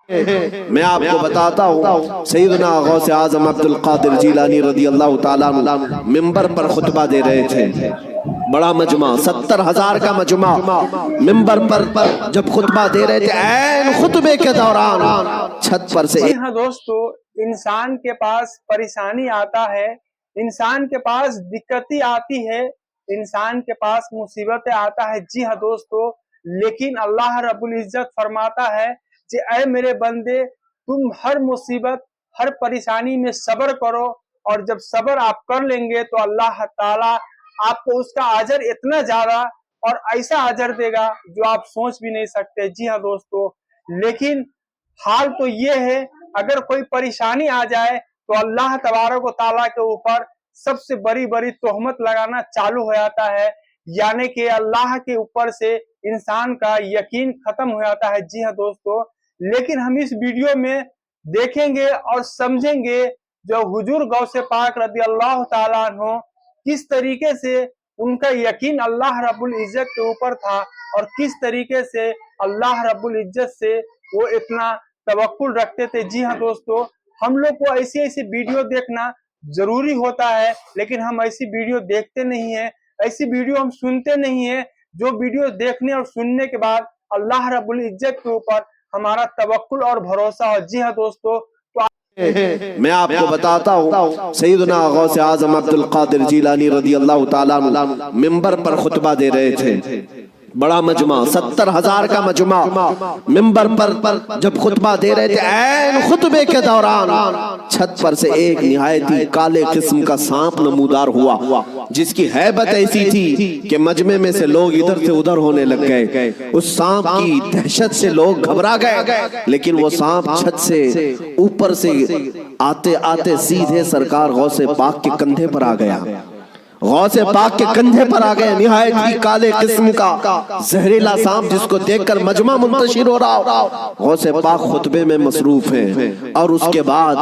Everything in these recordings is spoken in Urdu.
میں آپ کو بتاتا ہوں، سیدنا غوث اعظم عبد القادر جیلانی رضی اللہ تعالیٰ عنہ ممبر پر خطبہ دے رہے تھے، بڑا مجمع 70,000 کا مجمع، ممبر پر جب خطبہ دے رہے تھے عین خطبے کے دوران چھت پر سے ہاں دوستو، انسان کے پاس پریشانی آتا ہے، انسان کے پاس دقتیں آتی ہے، انسان کے پاس مصیبتیں آتا ہے، جی ہاں دوستو، لیکن اللہ رب العزت فرماتا ہے کہ اے میرے بندے، تم ہر مصیبت ہر پریشانی میں صبر کرو، اور جب صبر آپ کر لیں گے تو اللہ تعالیٰ آپ کو اس کا اجر اتنا زیادہ اور ایسا اجر دے گا جو آپ سوچ بھی نہیں سکتے۔ جی ہاں دوستو، لیکن حال تو یہ ہے، اگر کوئی پریشانی آ جائے تو اللہ تبارک و تعالیٰ کے اوپر سب سے بڑی بڑی تہمت لگانا چالو ہو جاتا ہے، یعنی کہ اللہ کے اوپر سے انسان کا یقین ختم ہو جاتا ہے۔ جی ہاں دوستو، لیکن ہم اس ویڈیو میں دیکھیں گے اور سمجھیں گے جو حضور غوث پاک رضی اللہ تعالیٰ عنہ کس طریقے سے ان کا یقین اللہ رب العزت کے اوپر تھا، اور کس طریقے سے اللہ رب العزت سے وہ اتنا توکل رکھتے تھے۔ جی ہاں دوستو، ہم لوگ کو ایسی ویڈیو دیکھنا ضروری ہوتا ہے، لیکن ہم ایسی ویڈیو دیکھتے نہیں ہیں، ایسی ویڈیو ہم سنتے نہیں ہیں جو ویڈیو دیکھنے اور سننے کے بعد اللہ رب العزت کے اوپر ہمارا توکل اور بھروسہ ہو۔ جی ہاں دوستو، میں آپ کو بتاتا ہوں، سیدنا غوث اعظم عبد القادر جیلانی رضی اللہ تعالیٰ عنہ ممبر پر خطبہ دے رہے تھے، بڑا مجمع 70,000 کا مجمع، ممبر پر جب خطبہ دے رہے تھے عین خطبے کے دوران چھت پر سے ایک نہایت ہی کالے قسم کا سانپ نمودار ہوا، جس کی ہیبت ایسی تھی کہ مجمع میں سے لوگ ادھر سے ادھر ہونے لگ گئے۔ اس سانپ کی دہشت سے لوگ گھبرا گئے، لیکن وہ سانپ چھت سے اوپر سے آتے آتے سیدھے سرکار غوث پاک کے کندھے پر آ گیا، غوث پاک کے کندھے پر آ گئے، نہایت ہی کالے قسم کا زہریلا سانپ جس کو دیکھ کر مجمع منتشر ہو رہا ہو۔ غوث پاک خطبے میں مصروف ہیں، اور اس کے بعد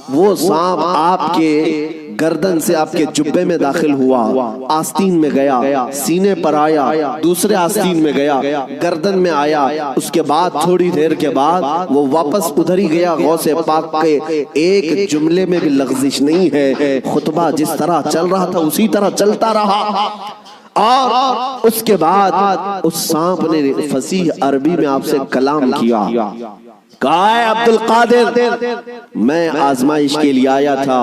وہ سانپ آپ کے گردن سے آپ کے جبے میں داخل ہوا، آستین میں گیا، سینے پر آیا، دوسرے آستین میں گیا، گردن میں آیا، اس کے بعد تھوڑی دیر کے بعد وہ واپس ادھر ہی گیا۔ غوث پاک کے ایک جملے میں بھی لغزش نہیں ہے، خطبہ جس طرح چل رہا تھا اسی طرح چلتا رہا، اور اس کے بعد اس سانپ نے فصیح عربی میں آپ سے کلام کیا، کہا ہے عبد القادر، میں آزمائش کے لیے آیا تھا،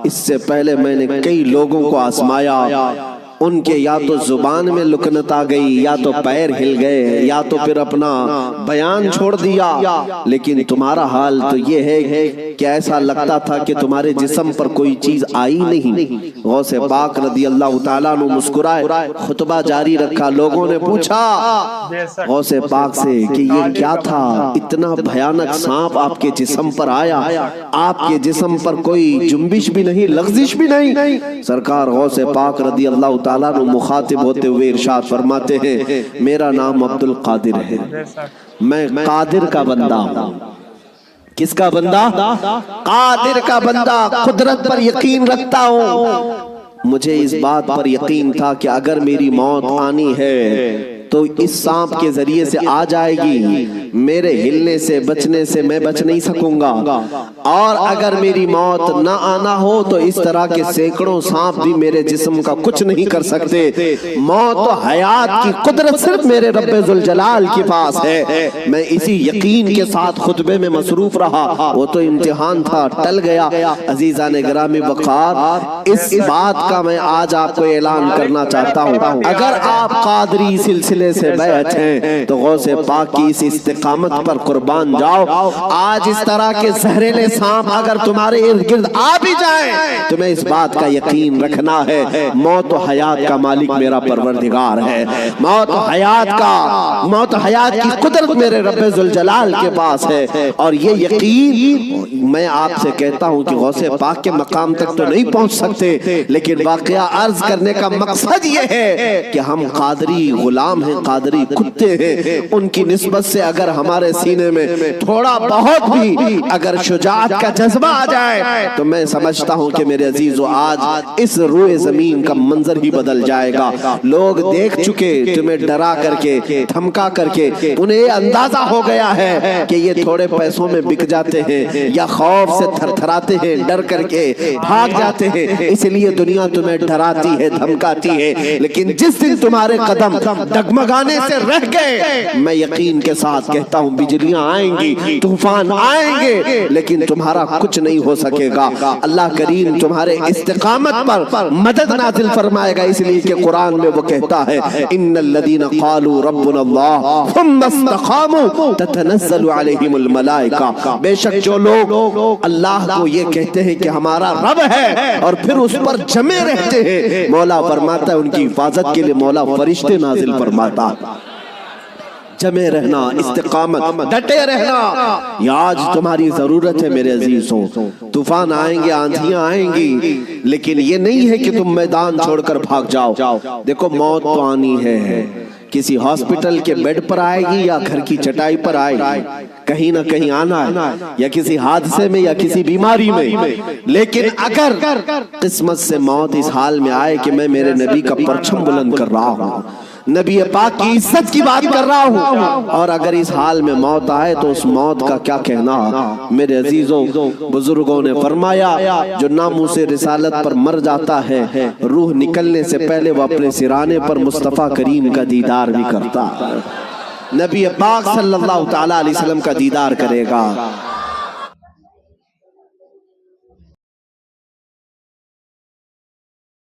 اس سے پہلے میں نے کئی لوگوں کو آزمایا، ان کے یا تو زبان میں لکنت آ گئی، یا تو پیر ہل گئے، یا تو پھر اپنا بیان چھوڑ دیا، لیکن تمہارا حال تو یہ ہے کہ ایسا لگتا تھا کہ تمہارے جسم پر کوئی چیز آئی نہیں۔ غوث پاک رضی اللہ تعالیٰ عنہ مسکرائے، خطبہ جاری رکھا۔ لوگوں نے پوچھا غوث پاک سے کہ یہ کیا تھا، اتنا بھیانک سانپ آپ کے جسم پر آیا، آپ کے جسم پر کوئی جنبش بھی نہیں، لغزش بھی نہیں۔ سرکار غوث پاک رضی اللہ تعالیٰ عنہ مخاطب ہوتے ہوئے ارشاد فرماتے ہیں، میرا نام عبد القادر ہے، میں قادر کا بندہ ہوں۔ کس کا بندہ؟ قادر کا بندہ، قدرت پر یقین رکھتا ہوں۔ مجھے اس بات پر یقین تھا کہ اگر میری موت آنی ہے تو اس سانپ کے ذریعے سے آ جائے گی، میرے ہلنے سے بچنے سے میں بچ نہیں سکوں گا، اور اگر میری موت نہ آنا ہو تو اس طرح کے سینکڑوں سانپ بھی میرے جسم کا کچھ نہیں کر سکتے۔ موت و حیات کی قدرت صرف میرے رب ذوالجلال کے پاس ہے۔ میں اسی یقین کے ساتھ خطبے میں مصروف رہا، وہ تو امتحان تھا، ٹل گیا۔ عزیزان گرامی وقار، اس بات کا میں آج آپ کو اعلان کرنا چاہتا ہوں، اگر آپ قادری سلسلے سے بیعت ہیں تو غوث پاک کی اس استقامت پر قربان جاؤ۔ آج اس طرح کے زہریلے سانپ اگر تمہارے ارد گرد آ بھی جائیں، تمہیں اس بات کا یقین رکھنا ہے، موت و حیات کا مالک میرا پروردگار ہے، موت و حیات کی قدرت میرے رب ذوالجلال کے پاس ہے۔ اور یہ یقین میں آپ سے کہتا ہوں کہ غوث پاک کے مقام تک تو نہیں پہنچ سکتے، لیکن واقعہ عرض کرنے کا مقصد یہ ہے کہ ہم قادری غلام ہیں قادری کتے ہیں، ان کی نسبت سے اگر ہمارے سینے میں تھوڑا بہت بھی اگر شجاعت کا جذبہ آ جائے تو میں سمجھتا ہوں کہ میرے عزیزو آج اس روئے زمین کا منظر ہی بدل جائے گا۔ لوگ دیکھ چکے تمہیں ڈرا کر کے دھمکا کر کے، انہیں یہ اندازہ ہو گیا ہے کہ یہ تھوڑے پیسوں میں بک جاتے ہیں یا خوف سے تھر تھراتے ہیں، ڈر کر کے بھاگ جاتے ہیں، اس لیے دنیا تمہیں ڈراتی ہے دھمکاتی ہے۔ لیکن جس دن تمہارے قدم ڈگمگانے سے رہ گئے، میں یقین کے ساتھ کہتا ہوں بجلیاں آئیں گی، طوفان آئیں گے، لیکن تمہارا کچھ نہیں ہو سکے گا۔ اللہ کریم تمہارے استقامت پر مدد نازل فرمائے گا، اس لیے کہ قرآن میں وہ کہتا ہے ان الذین قالوا ربنا اللہ ثم استقاموا تتنزل علیہم الملائکہ، بے شک جو لوگ اللہ کو یہ کہتے ہیں کہ ہمارا رب ہے اور پھر اس پر جمے رہتے ہیں، مولا فرماتا ہے ان کی حفاظت کے لیے مولا فرشتے نازل فرماتا۔ جمے رہنا، استقامت، ڈٹے رہنا، یہ آج تمہاری ضرورت ہے میرے عزیزوں۔ طوفان آئیں گے، آندھیاں آئیں گی، لیکن یہ نہیں ہے کہ تم میدان چھوڑ کر بھاگ جاؤ۔ دیکھو موت تو آنی ہے، کسی ہاسپٹل کے بیڈ پر آئے گی یا گھر کی چٹائی پر آئے گی، کہیں نہ کہیں آنا ہے، یا کسی حادثے میں یا کسی بیماری میں۔ لیکن اگر قسمت سے موت اس حال میں آئے کہ میں میرے نبی کا پرچم بلند کر رہا ہوں، نبی پاک کی عزت کی بات کر رہا ہوں، اور اگر اس حال میں موت آئے تو اس موت کا کیا کہنا؟ میرے عزیزوں، بزرگوں نے فرمایا جو ناموس رسالت پر مر جاتا ہے، روح نکلنے سے پہلے وہ اپنے سرانے پر مصطفیٰ کریم کا دیدار بھی کرتا ہے، نبی پاک صلی اللہ تعالیٰ علیہ وسلم کا دیدار کرے گا۔